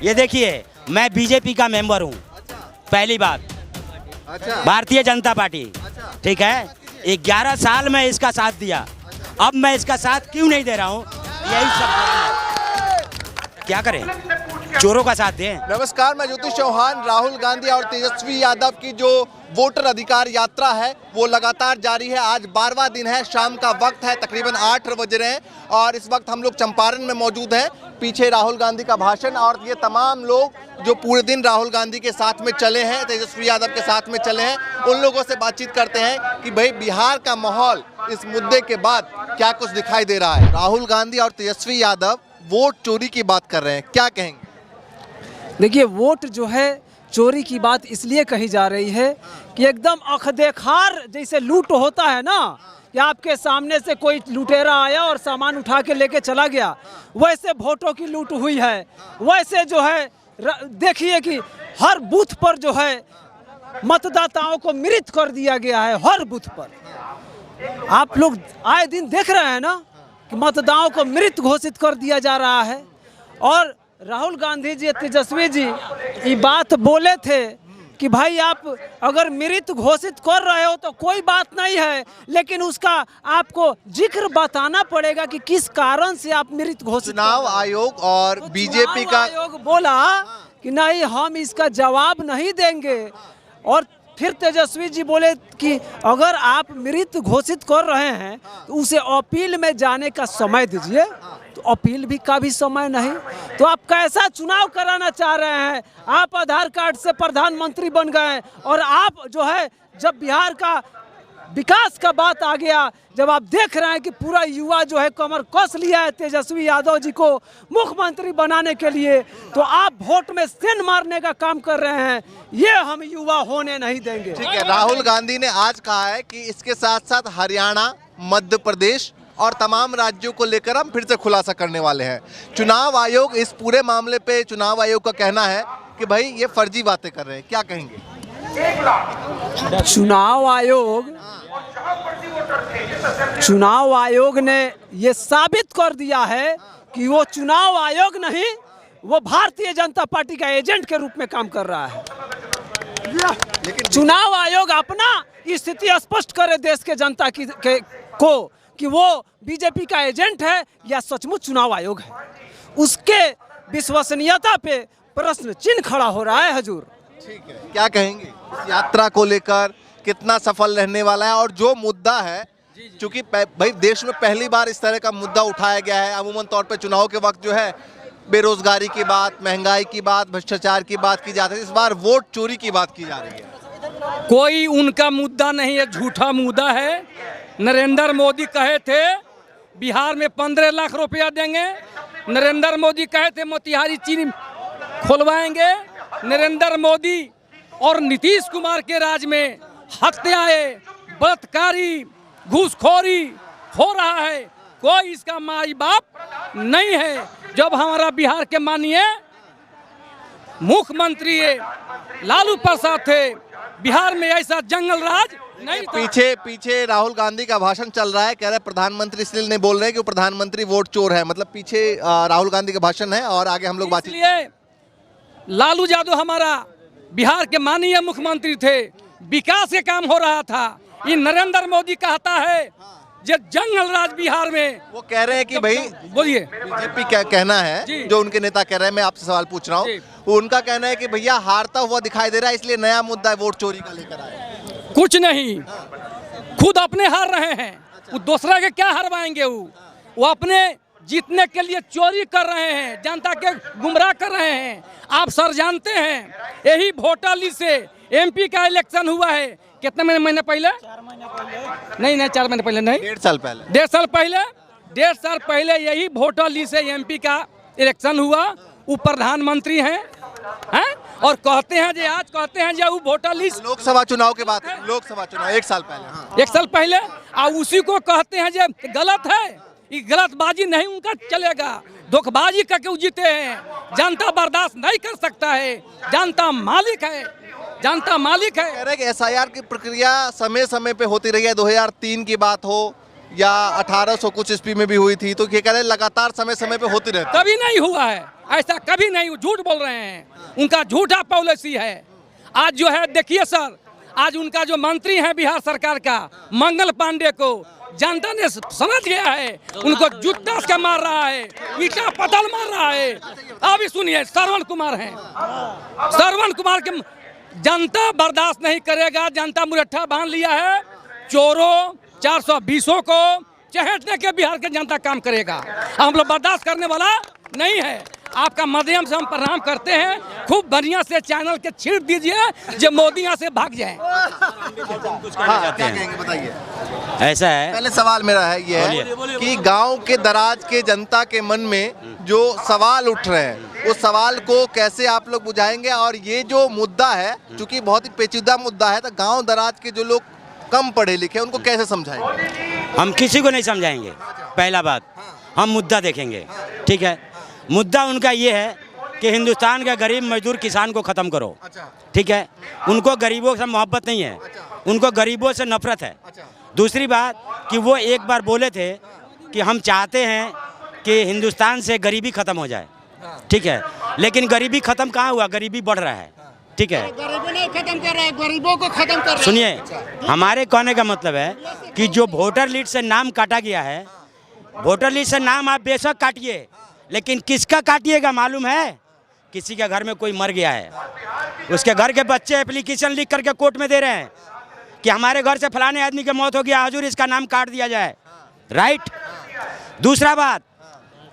ये देखिए, मैं बीजेपी का मेंबर हूँ। पहली बात, अच्छा, भारतीय जनता पार्टी, ठीक है। 11 साल में इसका साथ दिया, अब मैं इसका साथ क्यों नहीं दे रहा हूँ, यही सब। क्या करें, चोरों का साथ दें। नमस्कार, मैं ज्योतिष चौहान। राहुल गांधी और तेजस्वी यादव की जो वोटर अधिकार यात्रा है वो लगातार जारी है। आज 12वां दिन है, शाम का वक्त है, तकरीबन 8 बज रहे हैं और इस वक्त हम लोग चंपारण में मौजूद हैं। पीछे राहुल गांधी का भाषण और ये तमाम लोग जो पूरे दिन राहुल गांधी के साथ में चले हैं, तेजस्वी यादव के साथ में चले हैं, उन लोगों से बातचीत करते हैं कि भाई बिहार का माहौल इस मुद्दे के बाद क्या कुछ दिखाई दे रहा है। राहुल गांधी और तेजस्वी यादव वोट चोरी की बात कर रहे हैं, क्या कहेंगे? देखिए, वोट जो है चोरी की बात इसलिए कही जा रही है कि एकदम अखदेखार जैसे लूट होता है ना, कि आपके सामने से कोई लुटेरा आया और सामान उठा के लेके चला गया, वैसे वोटों की लूट हुई है। वैसे जो है देखिए कि हर बूथ पर जो है मतदाताओं को मृत कर दिया गया है। हर बूथ पर आप लोग आए दिन देख रहे हैं ना कि मतदाताओं को मृत घोषित कर दिया जा रहा है। और राहुल गांधी जी, तेजस्वी जी ये बात बोले थे कि भाई आप अगर मृत घोषित कर रहे हो तो कोई बात नहीं है, लेकिन उसका आपको जिक्र बताना पड़ेगा कि किस कारण से आप मृत घोषित। चुनाव आयोग और बीजेपी का आयोग बोला कि नहीं, हम इसका जवाब नहीं देंगे। और फिर तेजस्वी जी बोले कि अगर आप मृत घोषित कर रहे हैं तो उसे अपील में जाने का समय दीजिए। तो अपील भी का भी समय नहीं, तो आप कैसा चुनाव कराना चाह रहे हैं? आप आधार कार्ड से प्रधानमंत्री बन गए और आप जो है जब बिहार का विकास का बात आ गया, जब आप देख रहे हैं कि पूरा युवा जो है कमर कस लिया है तेजस्वी यादव जी को मुख्यमंत्री बनाने के लिए, तो आप वोट में सेंध मारने का काम कर रहे हैं। ये हम युवा होने नहीं देंगे। ठीक है, राहुल गांधी ने आज कहा है कि इसके साथ साथ हरियाणा, मध्य प्रदेश और तमाम राज्यों को लेकर हम फिर से खुलासा करने वाले हैं। चुनाव आयोग इस पूरे मामले पे, चुनाव आयोग का कहना है कि भाई ये फर्जी बातें कर रहे हैं, क्या कहेंगे? चुनाव आयोग ने ये साबित कर दिया है कि वो चुनाव आयोग नहीं, वो भारतीय जनता पार्टी का एजेंट के रूप में काम कर रहा है। चुनाव आयोग अपना स्थिति स्पष्ट करे देश के जनता को कि वो बीजेपी का एजेंट है या सचमुच चुनाव आयोग है। उसके विश्वसनीयता पे प्रश्न चिन्ह खड़ा हो रहा है। हजूर, ठीक है, क्या कहेंगे इस यात्रा को लेकर, कितना सफल रहने वाला है? और जो मुद्दा है, क्योंकि भाई देश में पहली बार इस तरह का मुद्दा उठाया गया है। अमूमन तौर पे चुनाव के वक्त जो है बेरोजगारी की बात, महंगाई की बात, भ्रष्टाचार की बात की जाती है, इस बार वोट चोरी की बात की जा रही है। कोई उनका मुद्दा नहीं है, झूठा मुद्दा है। नरेंद्र मोदी कहे थे बिहार में 15 लाख रुपया देंगे, नरेंद्र मोदी कहे थे मोतिहारी चीनी खुलवाएंगे। नरेंद्र मोदी और नीतीश कुमार के राज में हत्याएं, बलात्कारी, घूसखोरी हो रहा है। कोई इसका माई बाप नहीं है। जब हमारा बिहार के माननीय मुख्यमंत्री लालू प्रसाद थे, बिहार में ऐसा जंगल राज नहीं था। पीछे राहुल गांधी का भाषण चल रहा है, कह रहे प्रधानमंत्री इसलिए नहीं बोल रहे हैं कि प्रधानमंत्री वोट चोर है। मतलब पीछे राहुल गांधी का भाषण है और आगे हम लोग बातचीत। इसलिए लालू यादव हमारा बिहार के माननीय मुख्यमंत्री थे, विकास के काम हो रहा था। ये नरेंद्र मोदी कहता है जो जंगल राज बिहार में। वो कह रहे हैं कि भाई, बोलिए, बीजेपी क्या कहना है, जो उनके नेता कह रहे हैं, मैं आपसे सवाल पूछ रहा हूँ, उनका कहना है कि भैया हारता हुआ दिखाई दे रहा है, इसलिए नया मुद्दा वोट चोरी का लेकर आए। कुछ नहीं, खुद अपने हार रहे हैं। वो दूसरा के क्या हरवाएंगे? वो अपने जीतने के लिए चोरी कर रहे हैं, जनता के गुमराह कर रहे हैं। आप सर जानते हैं, यही वोटर लिस्ट से एमपी का इलेक्शन हुआ है कितने महीने पहले? 4 महीने पहले नहीं, 4 महीने पहले नहीं, 1.5 साल पहले। 1.5 साल पहले यही वोटर लिस्ट से एमपी का इलेक्शन हुआ। वो प्रधानमंत्री हैं और कहते हैं जो आज कहते हैं जो वो वोटर लिस्ट लोकसभा चुनाव के बाद, लोकसभा चुनाव 1 साल पहले। हाँ। 1 साल पहले, और उसी को कहते हैं जो गलत है। ये गलतबाजी नहीं उनका चलेगा, धोखेबाजी करके जीते हैं। जनता बर्दाश्त नहीं कर सकता है, जनता मालिक है, जनता मालिक है। कह रहे हैं कि एसआईआर की प्रक्रिया समय समय पे होती रही है। 2003 की बात हो, या 1800 कुछ ईस्वी में भी हुई थी, तो ये कह रहे हैं लगातार समय समय पे होती रहती है। कभी नहीं हुआ है ऐसा, कभी नहीं, झूठ बोल रहे हैं, उनका झूठा पॉलिसी है। आज जो है देखिए सर, आज उनका जो मंत्री है बिहार सरकार का मंगल पांडे को जनता ने समझ गया है, उनको जूता से मार रहा है, ईटा पत्थर मार रहा है। अभी सुनिए, श्रवण कुमार हैं, श्रवण कुमार के जनता बर्दाश्त नहीं करेगा। जनता मुरट्ठा बांध लिया है, चोरों 420 को चहेटने के बिहार के जनता काम करेगा। हम लोग बर्दाश्त करने वाला नहीं है। आपका माध्यम से हम प्रणाम करते हैं, खूब बढ़िया से चैनल के छीट दीजिए जो मोदी यहाँ से भाग जाए। हाँ, क्या कहेंगे बताइए। ऐसा है, पहले सवाल मेरा है ये है कि गांव के दराज के जनता के मन में जो सवाल उठ रहे हैं, उस सवाल को कैसे आप लोग बुझाएंगे, और ये जो मुद्दा है चूंकि बहुत ही पेचीदा मुद्दा है, तो गांव दराज के जो लोग कम पढ़े लिखे उनको कैसे समझाएंगे? हम किसी को नहीं समझाएंगे। पहला बात, हम मुद्दा देखेंगे, ठीक है। मुद्दा उनका ये है कि हिंदुस्तान का गरीब मजदूर किसान को ख़त्म करो, ठीक है। उनको गरीबों से मोहब्बत नहीं है, उनको गरीबों से नफरत है। दूसरी बात कि वो एक बार बोले थे कि हम चाहते हैं कि हिंदुस्तान से गरीबी ख़त्म हो जाए, ठीक है। लेकिन गरीबी ख़त्म कहाँ हुआ, गरीबी बढ़ रहा है, ठीक है। गरीबी नहीं खत्म कर रहा है, गरीबों को खत्म कर रहा है। सुनिए, हमारे कहने का मतलब है कि जो वोटर लिस्ट से नाम काटा गया है, वोटर लिस्ट से नाम आप बेशक काटिए, लेकिन किसका काटिएगा मालूम है? किसी के घर में कोई मर गया है, उसके घर के बच्चे एप्लीकेशन लिख करके कोर्ट में दे रहे हैं कि हमारे घर से फलाने आदमी की मौत हो गया, हुजूर इसका नाम काट दिया जाए, राइट। दूसरा बात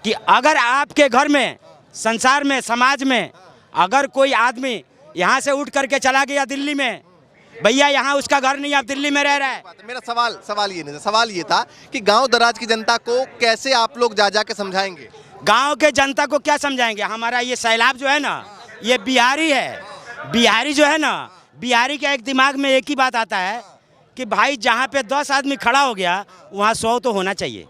कि अगर आपके घर में, संसार में, समाज में अगर कोई आदमी यहाँ से उठ करके चला गया दिल्ली में, भैया यहाँ उसका घर नहीं, आप दिल्ली में रह रहा है। मेरा सवाल ये नहीं था, सवाल ये था कि गांव दराज की जनता को कैसे आप लोग जा के समझाएंगे? गांव के जनता को क्या समझाएंगे? हमारा ये सैलाब जो है ना, ये बिहारी है। बिहारी जो है ना, बिहारी के एक दिमाग में एक ही बात आता है कि भाई जहाँ पे 10 आदमी खड़ा हो गया वहाँ 100 तो होना चाहिए।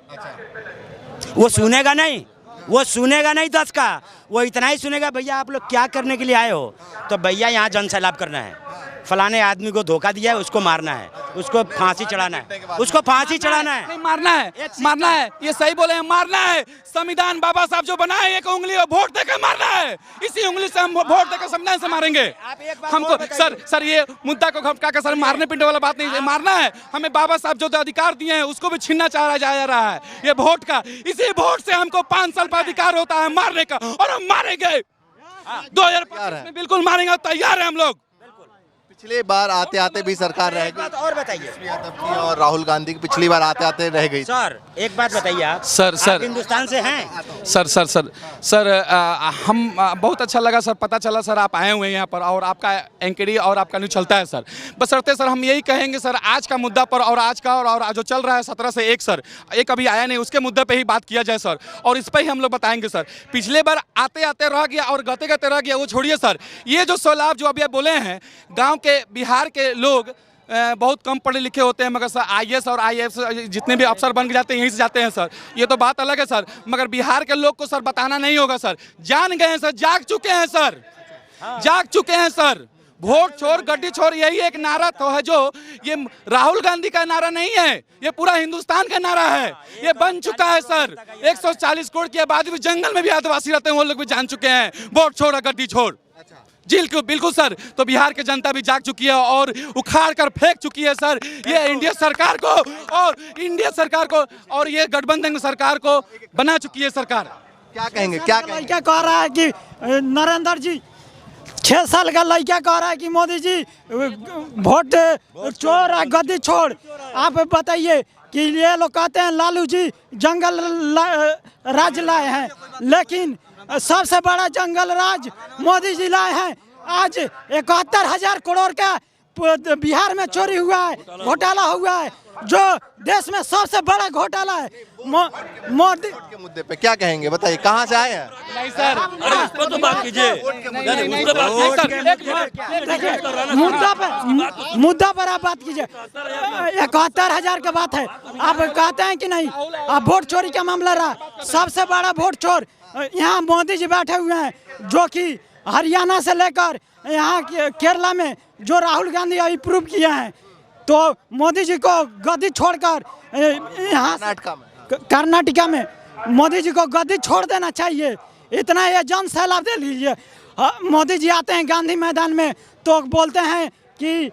वो सुनेगा नहीं, वो सुनेगा नहीं 10 का, वो इतना ही सुनेगा, भैया आप लोग क्या करने के लिए आए हो? तो भैया यहाँ जन सैलाब करना है, फलाने आदमी को धोखा दिया है, उसको मारना है, उसको फांसी चढ़ाना है, उसको फांसी चढ़ाना है। नहीं, मारना है, मारना है, ये सही बोले हैं, मारना है। संविधान बाबा साहब जो बनाए, एक उंगली और वोट देकर मारना है, इसी उंगली से हम वोट देकर संविधान से मारेंगे हमको। सर ये मुद्दा को घपका कर सर मारने पीटने वाला बात नहीं है, मारना है हमें। बाबा साहब जो अधिकार दिए हैं उसको भी छीनना चाहा जा रहा है, ये वोट का। इसी वोट से हमको 5 साल का अधिकार होता है मारने का, और हम मारेंगे 2025 में, बिल्कुल मारेंगे, तैयार है हम लोग। पिछले बार आते आते भी सरकार रह गई, और बताइए, यादव की और राहुल गांधी की पिछली बार आते आते रह गई। सर एक बात बताइए, आप सर हिंदुस्तान से हैं? सर हम बहुत अच्छा लगा सर, पता चला सर आप आए हुए हैं यहाँ पर, और आपका एंकरी और आपका न्यूज़ चलता है सर। बशर्ते सर हम यही कहेंगे सर, आज का मुद्दा पर और आज का और जो चल रहा है 17 से 1 सर, एक अभी आया नहीं, उसके मुद्दे पे ही बात किया जाए सर, और इस पर ही हम लोग बताएंगे सर। पिछले बार आते आते रह गया और गते गते रह गया, वो छोड़िए सर। ये जो सैलाब जो अभी आप बोले हैं, गाँव के बिहार के लोग बहुत कम पढ़े लिखे होते हैं, मगर सर IAS और IAS जितने भी अफसर बन जाते हैं यहीं से जाते हैं सर, ये तो बात अलग है सर। मगर बिहार के लोग को सर बताना नहीं होगा सर, जान गए हैं सर, जाग चुके हैं सर, जाग चुके हैं सर। वोट छोड़ गड्डी छोड़, यही एक नारा तो है जो ये राहुल गांधी का नारा नहीं है, ये पूरा हिंदुस्तान का नारा है, ये बन चुका है सर। 140 करोड़ की आबादी भी, जंगल में भी आदिवासी रहते हैं, वो लोग भी जान चुके हैं, वोट छोड़ गड्डी छोड़। बिल्कुल सर, तो बिहार की जनता भी जाग चुकी है और उखाड़ कर फेंक चुकी है सर ये इंडिया सरकार को, और ये गठबंधन सरकार को बना चुकी है सरकार। क्या कहेंगे, क्या कहेंगे? क्या कह रहा है कि नरेंद्र जी 6 साल का लड़का कह रहा है कि मोदी जी वोट चोर और गद्दी छोड़। आप बताइए कि ये लोग कहते हैं लालू जी जंगल राज लाए हैं, लेकिन सबसे बड़ा जंगल राज मोदी जी लाए हैं। आज 71,000 करोड़ का बिहार में चोरी हुआ है, घोटाला हुआ है, जो देश में सबसे बड़ा घोटाला है। मोदी के मुद्दे पे क्या कहेंगे बताइए, कहाँ से आए हैं? नहीं सर, इसको तो बात कीजिए। मुद्दा पर आप बात कीजिए। 71,000 का बात है, आप कहते हैं कि नहीं? आप वोट चोरी का मामला रहा, सबसे बड़ा वोट चोर यहाँ मोदी जी बैठे हुए हैं, जो कि हरियाणा से लेकर यहाँ केरला में जो राहुल गांधी अभी प्रूव किए हैं। तो मोदी जी को गद्दी छोड़कर यहाँ कर्नाटका में कर्नाटका में मोदी जी को गद्दी छोड़ देना चाहिए। इतना ये जन सैलाब दे लीजिए। मोदी जी आते हैं गांधी मैदान में तो बोलते हैं कि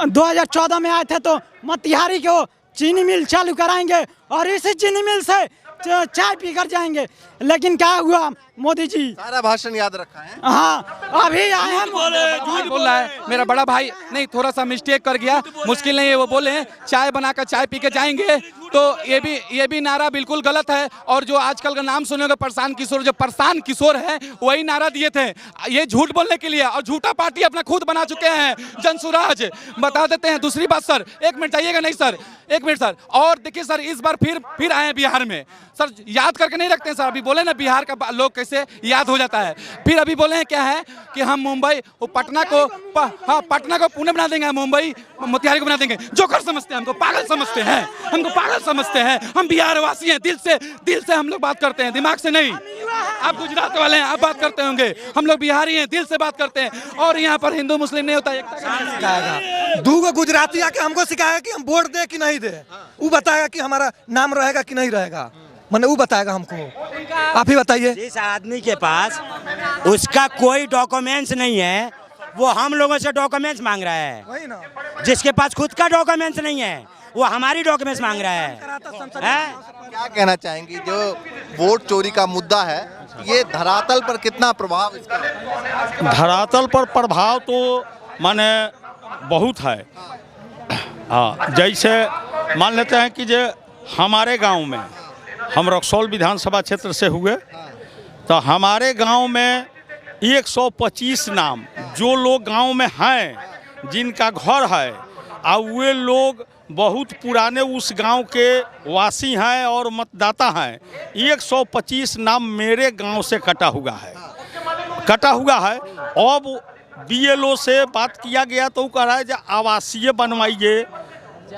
2014 में आए थे तो मोतिहारी को चीनी मिल चालू कराएंगे और इसी चीनी मिल से चाय पीकर जाएंगे। लेकिन क्या हुआ, मोदी जी सारा भाषण याद रखा है। हाँ अभी आए हैं। झूठ बोल रहा है मेरा बड़ा भाई, नहीं थोड़ा सा मिस्टेक कर गया, मुश्किल नहीं है। वो बोले चाय बनाकर चाय पी के जाएंगे, तो ये भी नारा बिल्कुल गलत है। और जो आजकल का नाम सुनेगा प्रशांत किशोर, जो प्रशांत किशोर है वही नारा दिए थे ये झूठ बोलने के लिए, और झूठा पार्टी अपना खुद बना चुके हैं जनसुराज। बता देते हैं। दूसरी बात सर, एक मिनट चाहिएगा नहीं सर, एक मिनट सर। और देखिए सर, इस बार फिर आए हैं बिहार में सर, याद करके नहीं रखते हैं सर। अभी बोले ना बिहार का लोग कैसे याद हो जाता है। फिर अभी बोले हैं क्या है कि हम मुंबई पटना को पटना को पुणे बना देंगे, मुंबई मोतिहारी को बना देंगे। जोकर समझते हैं हमको, पागल समझते हैं, हमको पागल समझते हैं। हम बिहार वासी हैं, दिल से हम लोग बात करते हैं, दिमाग से नहीं। आप गुजरात वाले हैं, आप बात करते होंगे, हम लोग बिहारी हैं, दिल से बात करते हैं। और यहाँ पर हिंदू मुस्लिम नहीं होता। सिखाएगा दूगो गुजराती आके हमको सिखाएगा कि हम वोट दे कि नहीं दे। वो बताएगा कि हमारा नाम रहेगा कि नहीं रहेगा, मैंने वो बताएगा हमको। आप ही बताइए। जिस आदमी के पास उसका कोई डॉक्यूमेंट्स नहीं है वो हम लोगों से डॉक्यूमेंट्स मांग रहा है। वही ना, जिसके पास खुद का डॉक्यूमेंट्स नहीं है वो हमारी डॉक्यूमेंट्स मांग रहा है। क्या कहना चाहेंगी, जो वोट चोरी का मुद्दा है ये धरातल पर कितना प्रभाव इसका है? धरातल पर प्रभाव तो माने बहुत है। हाँ, जैसे मान लेते हैं कि जो हमारे गांव में, हम रक्सौल विधानसभा क्षेत्र से हुए, तो हमारे गांव में 125 नाम जो लोग गांव में हैं, जिनका घर है, और वे लोग बहुत पुराने उस गांव के वासी हैं और मतदाता हैं। 125 नाम मेरे गांव से कटा हुआ है। अब BLO से बात किया गया तो वो कह रहा है जो आवासीय बनवाइए,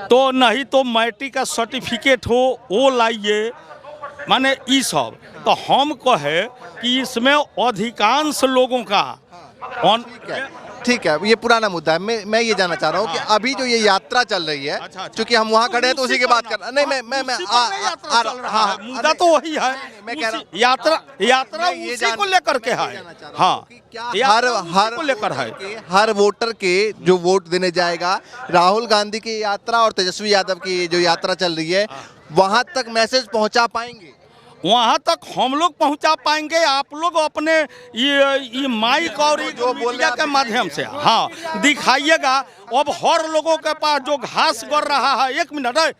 तो नहीं तो मैट्रिक का सर्टिफिकेट हो वो लाइए, माने ये सब। तो हम कहे कि इसमें अधिकांश लोगों का ठीक है, ये पुराना मुद्दा है। मैं ये जानना चाह रहा हूँ कि अभी जो ये यात्रा चल रही है, क्योंकि हम वहाँ खड़े हैं तो उसी की बात कर रहा नहीं, मैं मुद्दा तो वही है। मैं कह रहा हूँ यात्रा उसी को लेकर के है। हाँ, हर को लेकर है। हर वोटर के जो वोट देने जाएगा, राहुल गांधी की यात्रा और तेजस्वी यादव की जो यात्रा चल रही है, वहाँ तक मैसेज पहुँचा पाएंगे? वहाँ तक हम लोग पहुँचा पाएंगे। आप लोग अपने ये माइक और जो मीडिया के माध्यम से हाँ दिखाइएगा। अब हर लोगों के पास जो घास गढ़ रहा है, एक मिनट है,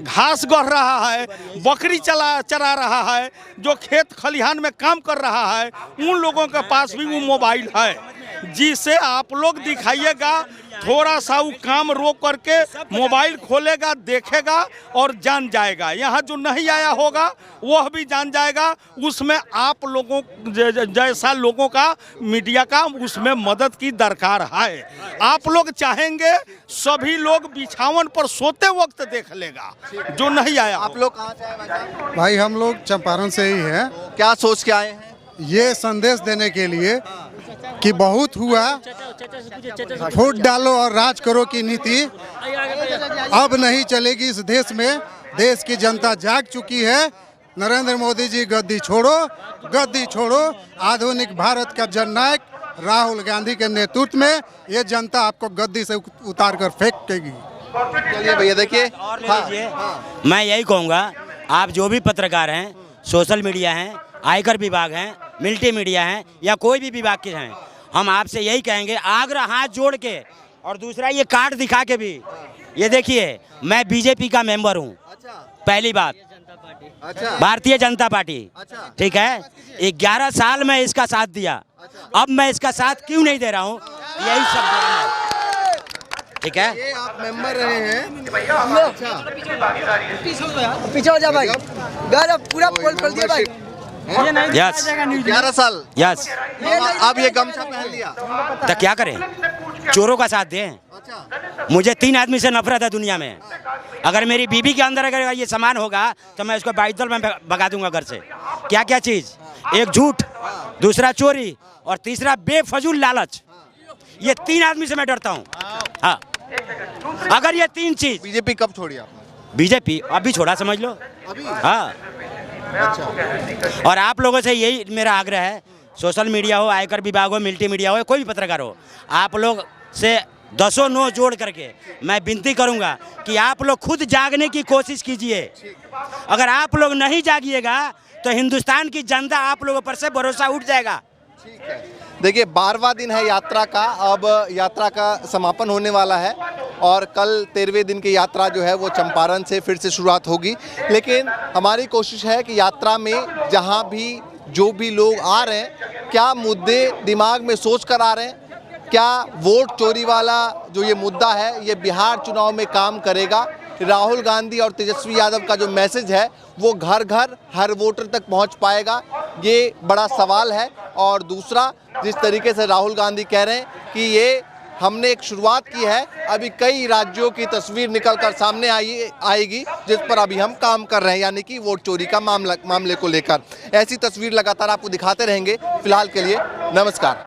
घास गढ़ रहा है, बकरी चरा रहा है, जो खेत खलिहान में काम कर रहा है, उन लोगों के पास भी वो मोबाइल है, जिसे आप लोग दिखाइएगा। थोड़ा सा वो काम रोक करके मोबाइल खोलेगा, देखेगा और जान जाएगा। यहाँ जो नहीं आया होगा वह भी जान जाएगा। उसमें आप लोगों जैसा लोगों का, मीडिया का, उसमें मदद की दरकार है। आप लोग चाहेंगे सभी लोग बिछावन पर सोते वक्त देख लेगा जो नहीं आया। आप लोग कहाँ से आए भाई? हम लोग चंपारण से ही हैं। क्या सोच के आए हैं? ये संदेश देने के लिए कि बहुत हुआ, वोट डालो और राज करो की नीति अब नहीं चलेगी इस देश में। देश की जनता जाग चुकी है। नरेंद्र मोदी जी गद्दी छोड़ो। आधुनिक भारत का जननायक राहुल गांधी के नेतृत्व में ये जनता आपको गद्दी से उतार कर फेंकेगी। चलिए भैया देखिए, मैं यही कहूँगा, आप जो भी पत्रकार हैं, सोशल मीडिया हैं, आयकर विभाग हैं, मिलिट्री मीडिया हैं, या कोई भी विभाग के हैं, हम आपसे यही कहेंगे, आग्रह हाथ जोड़ के, और दूसरा ये कार्ड दिखा के भी, ये देखिए मैं बीजेपी का मेंबर हूँ। पहली बात, भारतीय जनता पार्टी, ठीक है। 11 साल में इसका साथ दिया, अब मैं इसका साथ क्यों नहीं दे रहा हूँ, यही सब है, ठीक है। ये आप मेंबर रहे हैं? पीछे हो जा भाई, पूरा पोल खोल दिया भाई। यस, 11 साल। यस। अब ये गमछा पहन लिया तो क्या करें, चोरों का साथ दें। मुझे 3 आदमी से नफरत है दुनिया में। अगर मेरी बीबी के अंदर अगर ये सामान होगा तो मैं उसको बाइदल में भगा दूंगा घर से। क्या क्या चीज़, एक झूठ, दूसरा चोरी, और तीसरा बेफजूल लालच। ये 3 आदमी से मैं डरता हूँ। हाँ, अगर ये 3 चीज। बीजेपी कब छोड़ी आपने? बीजेपी अभी छोड़ा समझ लो। हाँ। और आप लोगों से यही मेरा आग्रह है, सोशल मीडिया हो, आयकर विभाग हो, मल्टी मीडिया हो, कोई भी पत्रकार हो, आप लोग से दसों नो जोड़ करके मैं विनती करूंगा कि आप लोग खुद जागने की कोशिश कीजिए। अगर आप लोग नहीं जागिएगा तो हिंदुस्तान की जनता आप लोगों पर से भरोसा उठ जाएगा। देखिए 12वां दिन है यात्रा का, अब यात्रा का समापन होने वाला है और कल 13वें दिन की यात्रा जो है वो चंपारण से फिर से शुरुआत होगी। लेकिन हमारी कोशिश है कि यात्रा में जहां भी जो भी लोग आ रहे हैं, क्या मुद्दे दिमाग में सोच कर आ रहे हैं, क्या वोट चोरी वाला जो ये मुद्दा है ये बिहार चुनाव में काम करेगा, राहुल गांधी और तेजस्वी यादव का जो मैसेज है वो घर घर हर वोटर तक पहुंच पाएगा, ये बड़ा सवाल है। और दूसरा, जिस तरीके से राहुल गांधी कह रहे हैं कि ये हमने एक शुरुआत की है, अभी कई राज्यों की तस्वीर निकलकर सामने आएगी जिस पर अभी हम काम कर रहे हैं, यानी कि वोट चोरी का मामले को लेकर। ऐसी तस्वीर लगातार आपको दिखाते रहेंगे। फिलहाल के लिए नमस्कार।